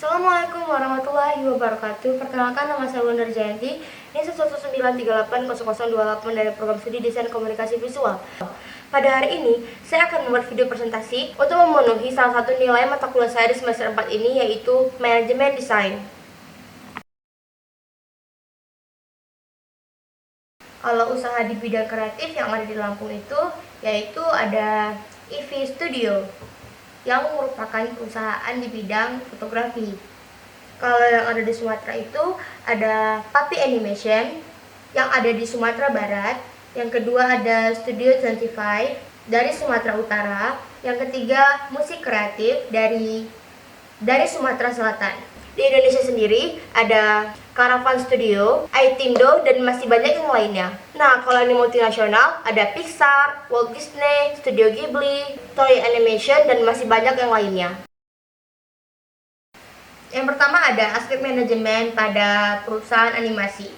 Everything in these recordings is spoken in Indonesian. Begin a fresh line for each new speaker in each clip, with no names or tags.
Assalamualaikum warahmatullahi wabarakatuh. Perkenalkan, nama saya Wonder Jayanti. Ini 119380028 dari program studi Desain Komunikasi Visual. Pada hari ini, saya akan membuat video presentasi untuk memenuhi salah satu nilai mata kuliah saya di semester 4 ini, yaitu Manajemen Desain. Kalau usaha di bidang kreatif yang ada di Lampung itu, yaitu ada EV Studio, yang merupakan perusahaan di bidang fotografi. Kalau yang ada di Sumatera itu ada Papi Animation yang ada di Sumatera Barat. Yang kedua ada Studio 25 dari Sumatera Utara. Yang ketiga Musik Kreatif dari Sumatera Selatan. Di Indonesia sendiri ada Caravan Studio, Aitindo, dan masih banyak yang lainnya. Nah, kalau ini multinasional, ada Pixar, Walt Disney, Studio Ghibli, Toei Animation, dan masih banyak yang lainnya. Yang pertama ada aspek manajemen pada perusahaan animasi.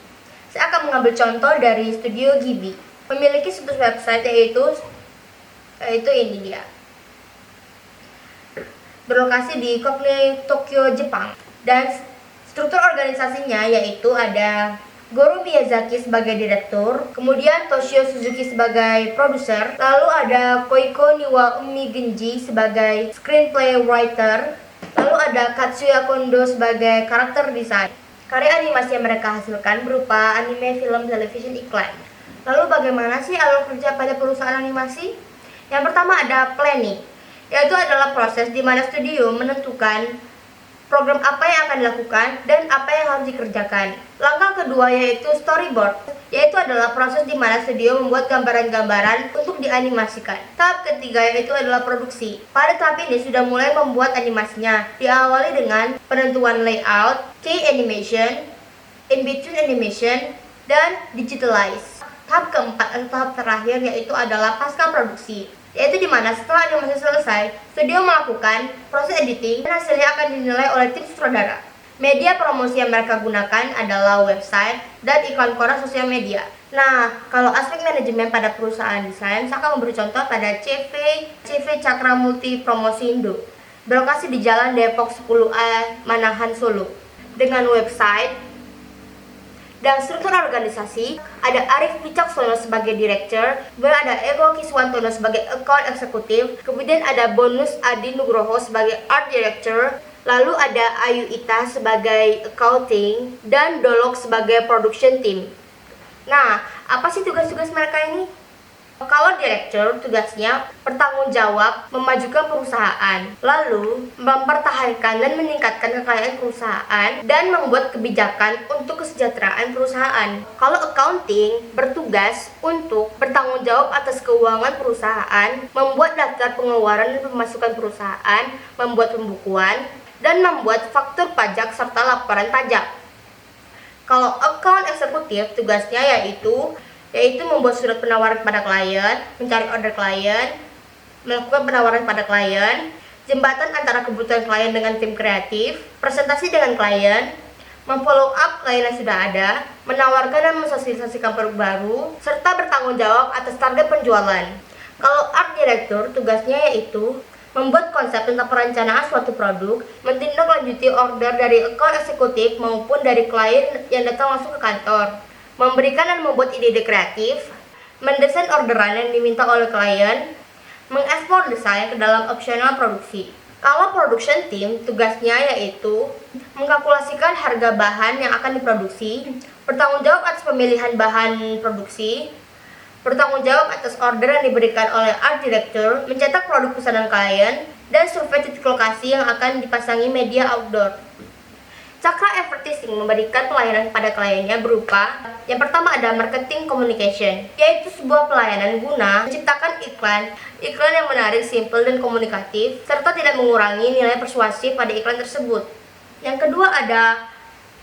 Saya akan mengambil contoh dari Studio Ghibli. Memiliki situs website yaitu ini dia. Berlokasi di Kokne, Tokyo, Jepang. Dan struktur organisasinya yaitu ada Goro Miyazaki sebagai direktur, kemudian Toshio Suzuki sebagai produser, lalu ada Koiko Niwaumi Genji sebagai screenplay writer, lalu ada Katsuya Kondo sebagai karakter design. Karya animasi yang mereka hasilkan berupa anime, film, television, iklan. Lalu bagaimana sih alur kerja pada perusahaan animasi? Yang pertama ada planning, yaitu adalah proses di mana studio menentukan program apa yang akan dilakukan dan apa yang harus dikerjakan. Langkah kedua yaitu storyboard, yaitu adalah proses di mana studio membuat gambaran-gambaran untuk dianimasikan. Tahap ketiga yaitu adalah produksi. Pada tahap ini sudah mulai membuat animasinya, diawali dengan penentuan layout, key animation, in-between animation, dan digitalize. Tahap keempat atau tahap terakhir yaitu adalah pasca produksi, yaitu dimana setelah animasi selesai, studio melakukan proses editing dan hasilnya akan dinilai oleh tim sutradara. Media promosi yang mereka gunakan adalah website dan iklan koran sosial media. Nah, kalau aspek manajemen pada perusahaan desain, saya akan memberi contoh pada CV Cakra Multi Promosindo, berlokasi di Jalan Depok 10A, Manahan, Solo. Dengan website dan struktur organisasi, ada Arif Wicaksono sebagai director, kemudian ada Ego Kiswantono sebagai account eksekutif, kemudian ada Bonus Adi Nugroho sebagai art director, lalu ada Ayu Ita sebagai accounting, dan Dolok sebagai production team. Nah, apa sih tugas-tugas mereka ini? Kalau direktur, tugasnya bertanggung jawab memajukan perusahaan, lalu mempertahankan dan meningkatkan kekayaan perusahaan, dan membuat kebijakan untuk kesejahteraan perusahaan. Kalau accounting, bertugas untuk bertanggung jawab atas keuangan perusahaan, membuat daftar pengeluaran dan pemasukan perusahaan, membuat pembukuan, dan membuat faktur pajak serta laporan pajak. Kalau account eksekutif, tugasnya yaitu membuat surat penawaran pada klien, mencari order klien, melakukan penawaran pada klien, jembatan antara kebutuhan klien dengan tim kreatif, presentasi dengan klien, memfollow up klien yang sudah ada, menawarkan dan mensosialisasikan produk baru, serta bertanggung jawab atas target penjualan. Kalau art director, tugasnya yaitu membuat konsep tentang perencanaan suatu produk, menindaklanjuti order dari account eksekutif maupun dari klien yang datang langsung ke kantor, memberikan dan membuat ide-ide kreatif, mendesain orderan yang diminta oleh klien, mengekspor desain ke dalam opsional produksi. Kalau production team, tugasnya yaitu mengkalkulasikan harga bahan yang akan diproduksi, bertanggung jawab atas pemilihan bahan produksi, bertanggung jawab atas order yang diberikan oleh art director, mencetak produk pesanan klien, dan survei titik lokasi yang akan dipasangi media outdoor. Cakra Advertising memberikan pelayanan kepada kliennya berupa yang pertama ada marketing communication, yaitu sebuah pelayanan guna menciptakan iklan yang menarik, simpel, dan komunikatif, serta tidak mengurangi nilai persuasif pada iklan tersebut. Yang kedua ada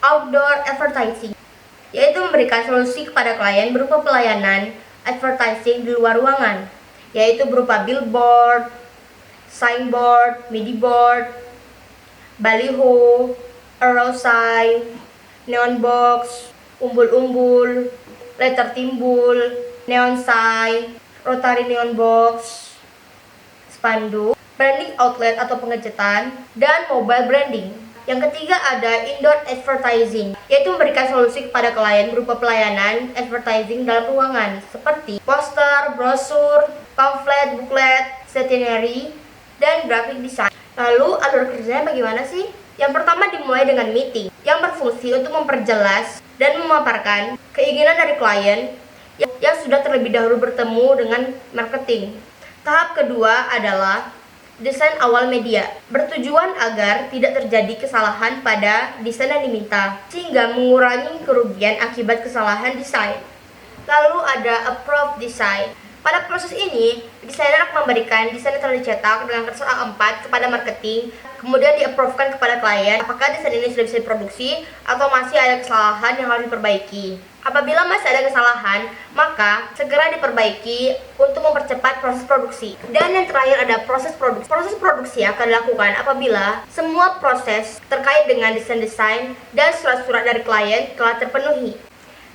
outdoor advertising, yaitu memberikan solusi kepada klien berupa pelayanan advertising di luar ruangan, yaitu berupa billboard, signboard, midiboard, baliho, arrow sign, neon box, umbul-umbul, letter timbul, neon sign, rotary neon box, spanduk, branding outlet atau pengecetan, dan mobile branding. Yang ketiga ada indoor advertising, yaitu memberikan solusi kepada klien berupa pelayanan advertising dalam ruangan seperti poster, brosur, pamflet, booklet, stationery, dan graphic design. Lalu alur kerjanya bagaimana sih? Yang pertama dimulai dengan meeting yang berfungsi untuk memperjelas dan memaparkan keinginan dari klien yang sudah terlebih dahulu bertemu dengan marketing. Tahap kedua adalah desain awal media, bertujuan agar tidak terjadi kesalahan pada desain yang diminta, sehingga mengurangi kerugian akibat kesalahan desain. Lalu ada approve design. Pada proses ini, desainer akan memberikan desain yang telah dicetak dengan kertas A4 kepada marketing, kemudian di-approve-kan kepada klien apakah desain ini sudah bisa diproduksi atau masih ada kesalahan yang harus diperbaiki. Apabila masih ada kesalahan, maka segera diperbaiki untuk mempercepat proses produksi. Dan yang terakhir ada proses produksi. Proses produksi akan dilakukan apabila semua proses terkait dengan desain-desain dan surat-surat dari klien telah terpenuhi.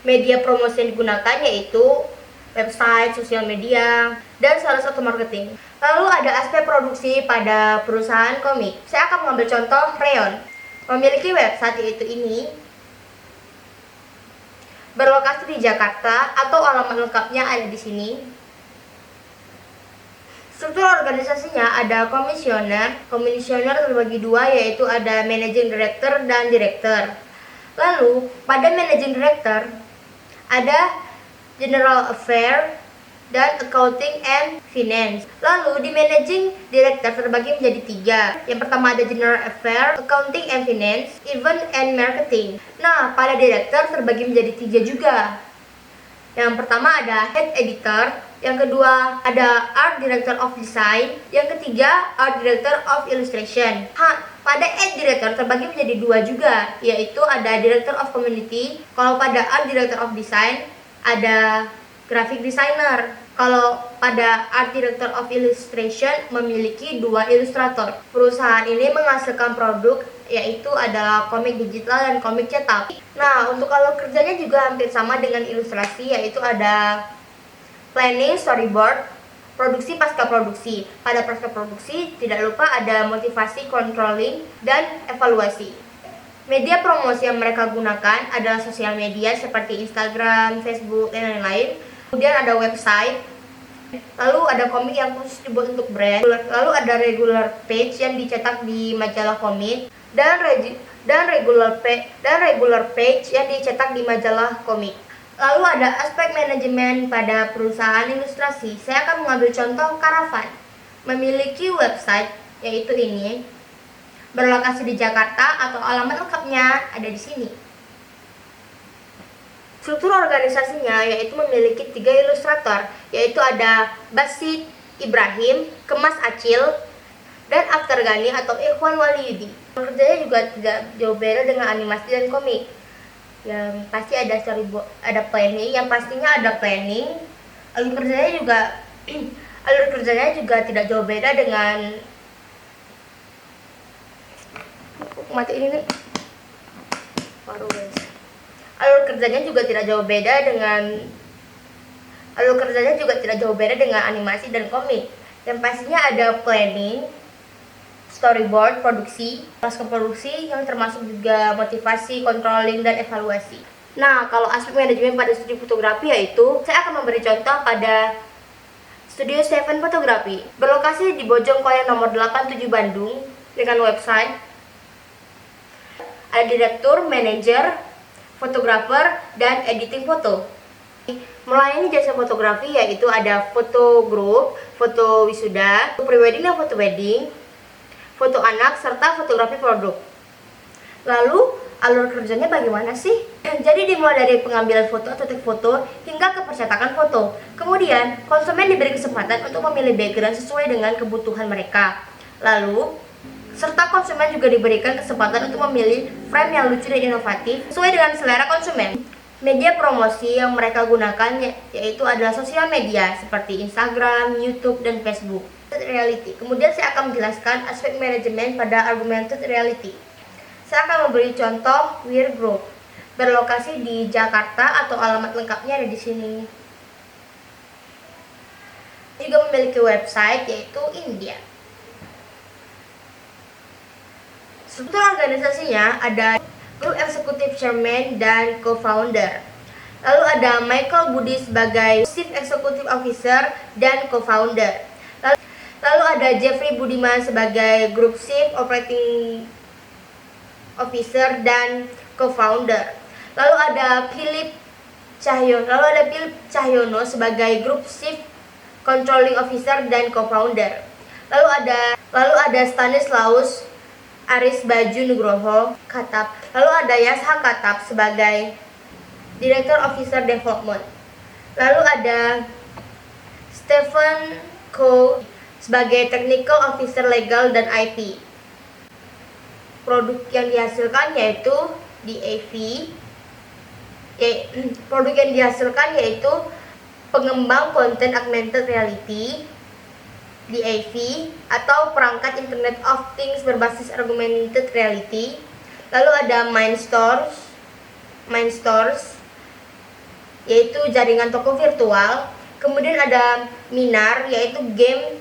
Media promosi yang digunakan yaitu website, sosial media, dan salah satu marketing. Lalu ada aspek produksi pada perusahaan komik. Saya akan mengambil contoh Rayon. Memiliki website yaitu ini, berlokasi di Jakarta atau alamat lengkapnya ada di sini. Struktur organisasinya ada komisioner. Komisioner terbagi dua, yaitu ada managing director dan director. Lalu pada managing director ada general affair dan accounting and finance. Lalu di managing director terbagi menjadi tiga. Yang pertama ada general affair, accounting and finance, event and marketing. Nah, pada director terbagi menjadi tiga juga. Yang pertama ada head editor, yang kedua ada art director of design, yang ketiga art director of illustration. Pada art director terbagi menjadi dua juga, yaitu ada director of community. Kalau pada art director of design ada graphic designer. Kalau pada art director of illustration memiliki dua ilustrator. Perusahaan ini menghasilkan produk yaitu adalah komik digital dan komik cetak. Nah, untuk alur kerjanya juga hampir sama dengan ilustrasi, yaitu ada planning, storyboard, produksi pasca produksi. Pada pasca produksi tidak lupa ada motivasi, controlling, dan evaluasi. Media promosi yang mereka gunakan adalah sosial media seperti Instagram, Facebook, dan lain-lain. Kemudian ada website. Lalu ada komik yang khusus dibuat untuk brand. Lalu ada regular page yang dicetak di majalah komik dan regular page yang dicetak di majalah komik. Lalu ada aspek manajemen pada perusahaan ilustrasi. Saya akan mengambil contoh Karavan. Memiliki website yaitu ini. Berlokasi di Jakarta atau alamat lengkapnya ada di sini. Struktur organisasinya yaitu memiliki 3 ilustrator, yaitu ada Basit Ibrahim, Kemas Acil, dan Akhtar Gani atau Ikhwan Waliyudi. Kerjanya juga tidak jauh beda dengan animasi dan komik. Yang pasti ada storyboard, ada planning, yang pastinya ada planning. Alur kerjanya juga tidak jauh beda dengan mati ini nih. Baru guys. Alur kerjanya juga tidak jauh beda dengan animasi dan komik. Yang pastinya ada planning, storyboard, produksi, pasca produksi yang termasuk juga motivasi, controlling, dan evaluasi. Nah, kalau aspek manajemen pada studi fotografi yaitu saya akan memberi contoh pada Studio 7 Fotografi. Berlokasi di Bojongkoya nomor 87 Bandung dengan website. Ada direktur, manajer, fotografer, dan editing foto. Melayani jasa fotografi yaitu ada foto grup, foto wisuda, prewedding dan foto wedding, foto anak, serta fotografi produk. Lalu alur kerjanya bagaimana sih? Jadi dimulai dari pengambilan foto atau take foto hingga ke percetakan foto. Kemudian konsumen diberi kesempatan untuk memilih background sesuai dengan kebutuhan mereka. Lalu serta konsumen juga diberikan kesempatan untuk memilih frame yang lucu dan inovatif sesuai dengan selera konsumen. Media promosi yang mereka gunakan yaitu adalah sosial media seperti Instagram, YouTube, dan Facebook. Reality. Kemudian saya akan menjelaskan aspek manajemen pada augmented reality. Saya akan memberi contoh Weir Group. Berlokasi di Jakarta atau alamat lengkapnya ada di sini. Juga memiliki website yaitu India. Struktur organisasinya ada Group Executive Chairman dan Co-founder. Lalu ada Michael Budi sebagai Chief Executive Officer dan Co-founder. Lalu ada Jeffrey Budiman sebagai Group Chief Operating Officer dan Co-founder. Lalu ada Philip Cahyono sebagai Group Chief Controlling Officer dan Co-founder. Lalu ada Stanislaus Aris Baju Nugroho Katap. Lalu ada Yasha Katap sebagai Director Officer Development. Lalu ada Stephen Ko sebagai Technical Officer Legal dan IP. Produk yang dihasilkan yaitu DAV. Produk yang dihasilkan yaitu pengembang konten augmented reality DAV atau perangkat Internet of Things berbasis augmented reality. Lalu ada Mindstores yaitu jaringan toko virtual. Kemudian ada Minar yaitu game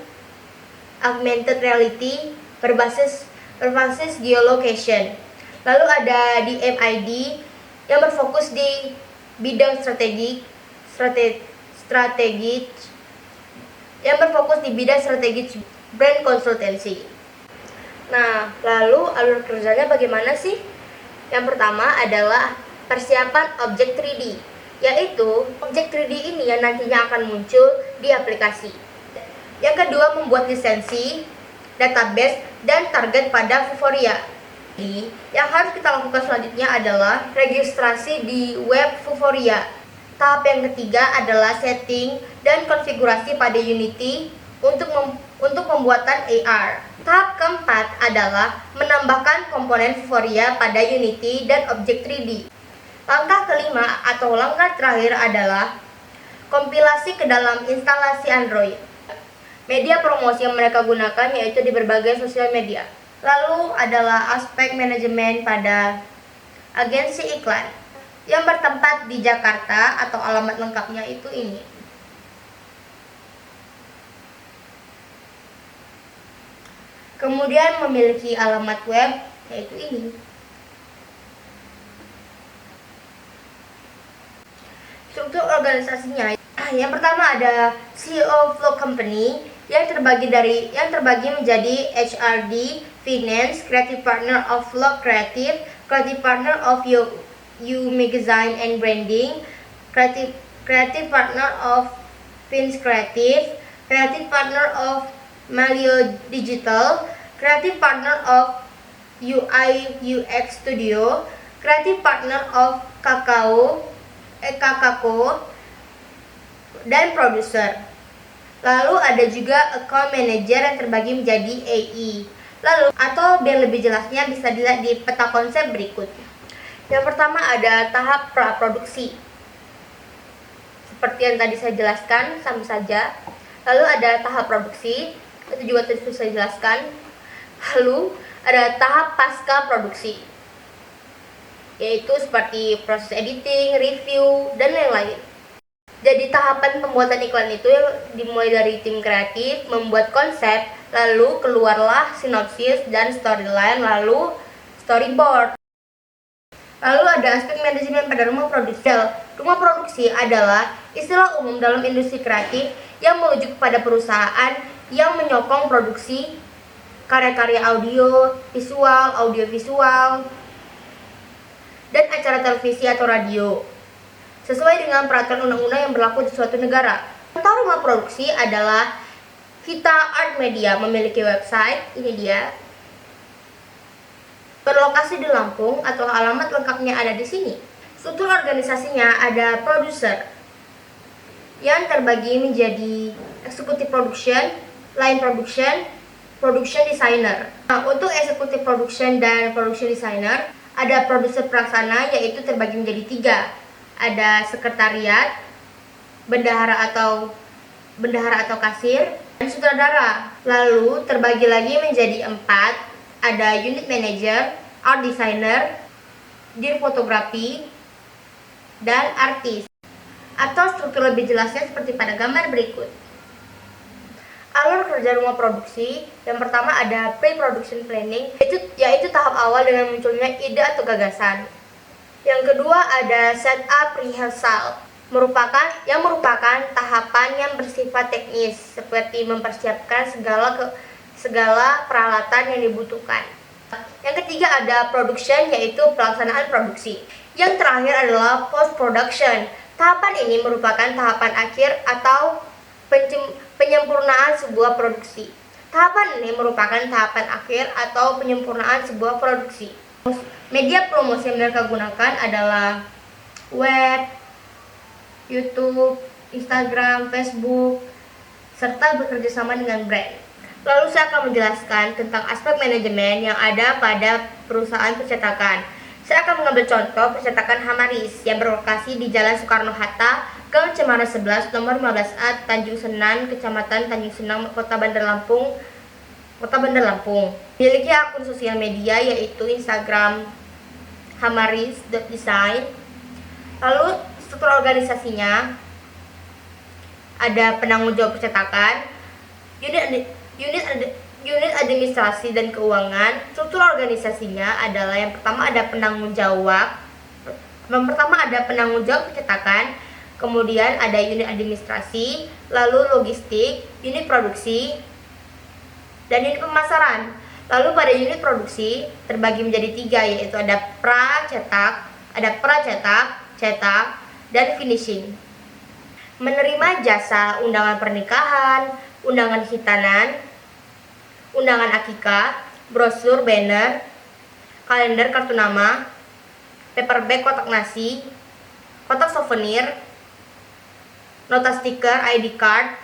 augmented reality berbasis geolocation. Lalu ada DMID yang berfokus di bidang strategi brand consultancy. Nah, lalu alur kerjanya bagaimana sih? Yang pertama adalah persiapan objek 3D, yaitu objek 3D ini yang nantinya akan muncul di aplikasi. Yang kedua, membuat lisensi, database, dan target pada Vuforia. Yang harus kita lakukan selanjutnya adalah registrasi di web Vuforia. Tahap yang ketiga adalah setting dan konfigurasi pada Unity untuk pembuatan AR. Tahap keempat adalah menambahkan komponen Vuforia pada Unity dan objek 3D. Langkah kelima atau langkah terakhir adalah kompilasi ke dalam instalasi Android. Media promosi yang mereka gunakan yaitu di berbagai sosial media. Lalu adalah aspek manajemen pada agensi iklan yang bertempat di Jakarta atau alamat lengkapnya itu ini. Kemudian memiliki alamat web yaitu ini. Struktur organisasinya yang pertama ada CEO Flow Company yang terbagi menjadi HRD, Finance, Creative Partner of Flow Creative Partner of You Magazine and Branding, Creative Partner of Fins Creative Partner of Malio Digital, Creative Partner of UI UX Studio, Creative Partner of Kakao, dan Producer. Lalu ada juga Account Manager yang terbagi menjadi AE. Lalu atau biar lebih jelasnya bisa dilihat di peta konsep berikut. Yang pertama ada tahap praproduksi. Seperti yang tadi saya jelaskan sama saja. Lalu ada tahap produksi, itu juga tadi saya jelaskan. Lalu ada tahap pasca produksi, yaitu seperti proses editing, review, dan lain-lain. Jadi tahapan pembuatan iklan itu dimulai dari tim kreatif, membuat konsep, lalu keluarlah sinopsis dan storyline, lalu storyboard. Lalu ada aspek manajemen pada rumah produksi. Rumah produksi adalah istilah umum dalam industri kreatif yang merujuk kepada perusahaan yang menyokong produksi karya-karya audiovisual, dan acara televisi atau radio sesuai dengan peraturan undang-undang yang berlaku di suatu negara. Contoh rumah produksi adalah Vita Art Media, memiliki website, ini dia, berlokasi di Lampung atau alamat lengkapnya ada di sini. Struktur organisasinya ada produser yang terbagi menjadi executive production, line production, production designer. Nah, untuk executive production dan production designer ada produser pelaksana yaitu terbagi menjadi 3. Ada sekretariat, bendahara atau kasir, dan sutradara. Lalu terbagi lagi menjadi 4. Ada unit manager, art designer, dir fotografi, dan artis. Atau struktur lebih jelasnya seperti pada gambar berikut. Alur kerja rumah produksi, yang pertama ada pre-production planning, yaitu tahap awal dengan munculnya ide atau gagasan. Yang kedua ada setup rehearsal, yang merupakan tahapan yang bersifat teknis, seperti mempersiapkan segala peralatan yang dibutuhkan. Yang ketiga ada production, yaitu pelaksanaan produksi. Yang terakhir adalah post-production. Tahapan ini merupakan tahapan akhir atau penyempurnaan sebuah produksi. Tahapan ini merupakan tahapan akhir atau penyempurnaan sebuah produksi. Media promosi yang mereka gunakan adalah web, YouTube, Instagram, Facebook, serta bekerja sama dengan brand. Lalu saya akan menjelaskan tentang aspek manajemen yang ada pada perusahaan percetakan. Saya akan mengambil contoh percetakan Hamaris yang berlokasi di Jalan Soekarno-Hatta, Gang Cemara 11, nomor 15A, Tanjung Senan, Kecamatan Tanjung Senang, Kota Bandar Lampung. Memiliki akun sosial media yaitu Instagram hamaris.design. Lalu struktur organisasinya ada penanggung jawab percetakan, unit administrasi dan keuangan. Struktur organisasinya adalah yang pertama ada penanggung jawab percetakan, kemudian ada unit administrasi, lalu logistik, unit produksi, dan unit pemasaran. Lalu pada unit produksi terbagi menjadi 3, yaitu ada pracetak, cetak, dan finishing. Menerima jasa undangan pernikahan, undangan khitanan, undangan akikah, brosur, banner, kalender, kartu nama, paper bag, kotak nasi, kotak souvenir, nota stiker, ID card,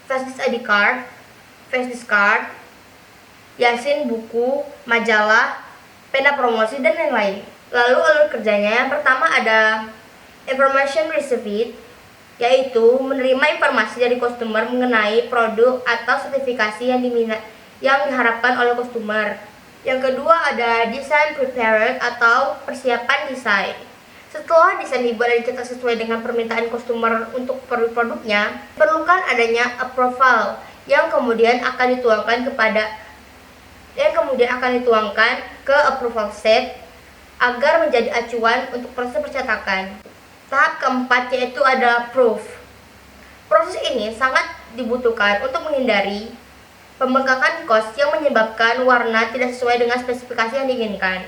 flash disk card, yasin, buku, majalah, pena promosi, dan lain-lain. Lalu alur kerjanya yang pertama ada information receipt, yaitu menerima informasi dari customer mengenai produk atau sertifikasi yang diharapkan oleh customer. Yang kedua ada design prepared atau persiapan desain. Setelah desain dibuat dan dicetak sesuai dengan permintaan customer untuk produk-produknya, perlukan adanya approval yang kemudian akan dituangkan ke approval set agar menjadi acuan untuk proses percetakan. Tahap keempat yaitu ada proof. Proses ini sangat dibutuhkan untuk menghindari pembengkakan kos yang menyebabkan warna tidak sesuai dengan spesifikasi yang diinginkan.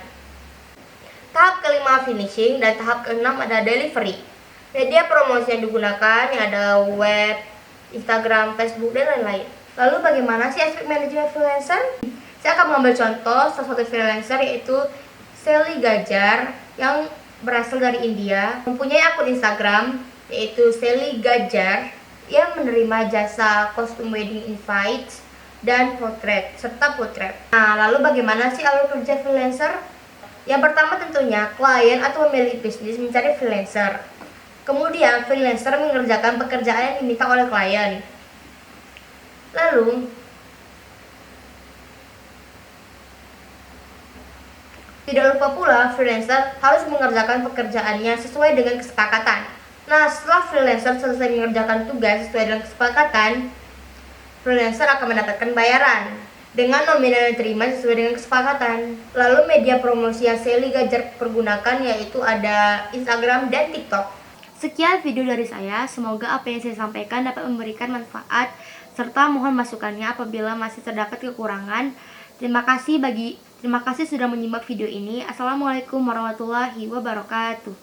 Tahap kelima finishing, dan tahap keenam ada delivery. Media promosi yang digunakan yang ada web, Instagram, Facebook, dan lain-lain. Lalu bagaimana sih aspek manajemen freelancer? Saya akan mengambil contoh salah satu freelancer yaitu Sally Gajar yang berasal dari India, mempunyai akun Instagram yaitu Sally Gajar yang menerima jasa custom wedding invites dan serta potret. Nah, lalu bagaimana sih alur kerja freelancer? Yang pertama tentunya klien atau pemilik bisnis mencari freelancer. Kemudian freelancer mengerjakan pekerjaan yang diminta oleh klien. Lalu tidak lupa pula freelancer harus mengerjakan pekerjaannya sesuai dengan kesepakatan. Nah, setelah freelancer selesai mengerjakan tugas sesuai dengan kesepakatan, freelancer akan mendapatkan bayaran dengan nominal yang diterima sesuai dengan kesepakatan. Lalu media promosi yang Sally Gajar pergunakan yaitu ada Instagram dan TikTok. Sekian video dari saya, semoga apa yang saya sampaikan dapat memberikan manfaat serta mohon masukannya apabila masih terdapat kekurangan. Terima kasih sudah menyimak video ini. Assalamualaikum warahmatullahi wabarakatuh.